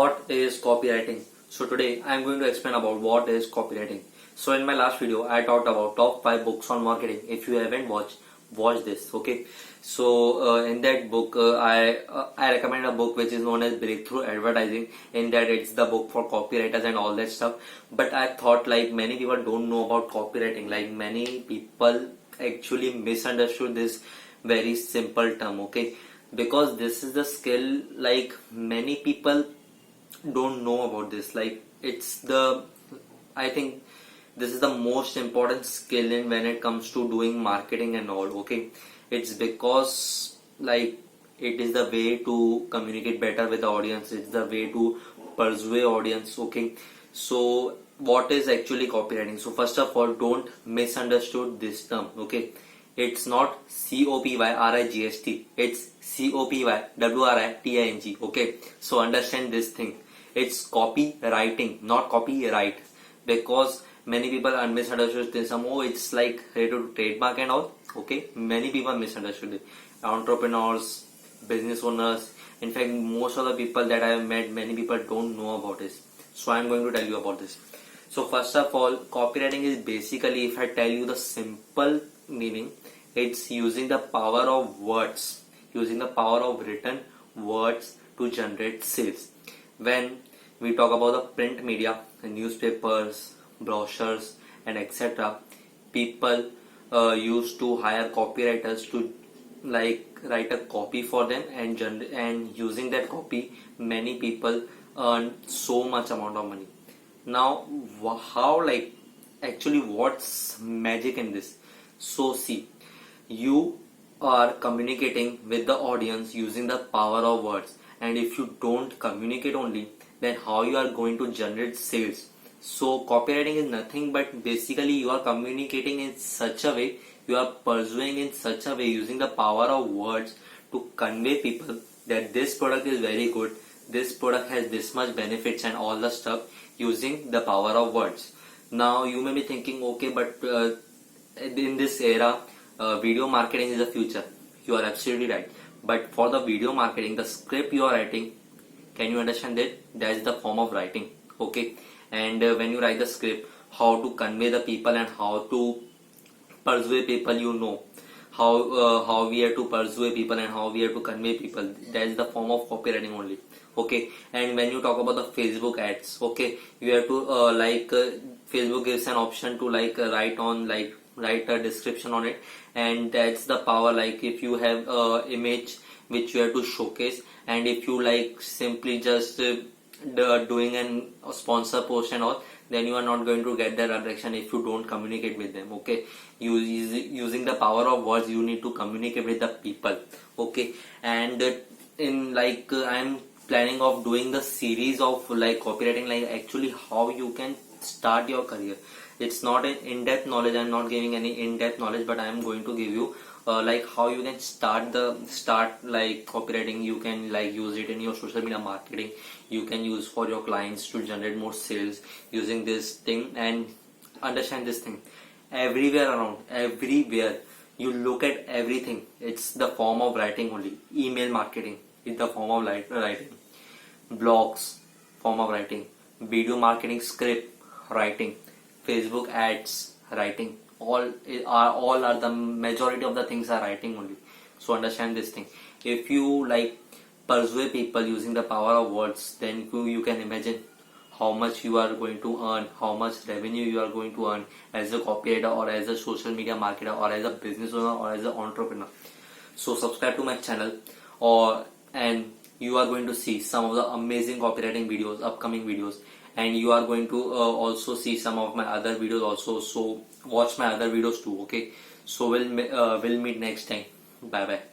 What is copywriting? So today I am going to explain about what is copywriting. So in my last video I talked about top 5 books on marketing. If you haven't watched, watch this. Okay. So in that book I recommend a book which is known as Breakthrough Advertising. In that it's the book for copywriters and all that stuff. But I thought like many people don't know about copywriting. Like many people actually misunderstood this very simple term. Okay. Because this is the skill like many people don't know about this. Like I think this is the most important skill in when it comes to doing marketing and all. Okay, it's because like it is the way to communicate better with the audience. It's the way to persuade audience. Okay, so what is actually copywriting? So first of all, don't misunderstood this term. Okay, it's not copywriting, it's copywriting. Okay, so understand this thing. It's copywriting, not copyright, because many people are misunderstood this. Oh, it's like related to trademark and all. Okay, many people misunderstood it. Entrepreneurs, business owners, in fact most of the people that I have met, many people don't know about this. So I am going to tell you about this. So first of all, copywriting is basically, if I tell you the simple meaning, it's using the power of words, using the power of written words to generate sales. When we talk about the print media, newspapers, brochures and etc., people used to hire copywriters to like write a copy for them, and using that copy many people earn so much amount of money. Now how, like actually what's magic in this? So see, you are communicating with the audience using the power of words, and if you don't communicate only, then how you are going to generate sales? So copywriting is nothing but basically you are communicating in such a way, you are persuading in such a way using the power of words to convey people that this product is very good, this product has this much benefits and all the stuff, using the power of words. Now you may be thinking, okay, but in this era video marketing is the future. You are absolutely right. But for the video marketing, the script you are writing, can you understand that? That is the form of writing. Okay. And when you write the script, how to convey the people and how to persuade people, you know how we have to persuade people and how we have to convey people. That is the form of copywriting only. Okay. And when you talk about the Facebook ads, okay, you have to Facebook gives an option to write a description on it, and that's the power. Like if you have image which you have to showcase, and if you like simply just doing a sponsor post and all, then you are not going to get that attraction if you don't communicate with them. Okay, using the power of words, you need to communicate with the people. Okay, and in I'm planning of doing the series of like copywriting, like actually how you can start your career. It's not an in-depth knowledge. I'm not giving any in-depth knowledge, but I am going to give you like how you can start like copywriting. You can like use it in your social media marketing. You can use for your clients to generate more sales using this thing. And understand this thing, everywhere around, everywhere you look at everything, it's the form of writing only. Email marketing is the form of writing. Blogs, form of writing. Video marketing, script writing. Facebook ads, writing. All are the majority of the things are writing only. So understand this thing. If you like persuade people using the power of words, then you can imagine how much you are going to earn, how much revenue you are going to earn as a copywriter or as a social media marketer or as a business owner or as an entrepreneur. So subscribe to my channel, and you are going to see some of the amazing copywriting videos, upcoming videos, and you are going to also see some of my other videos also. So watch my other videos too. Okay, so we'll meet next time. Bye bye.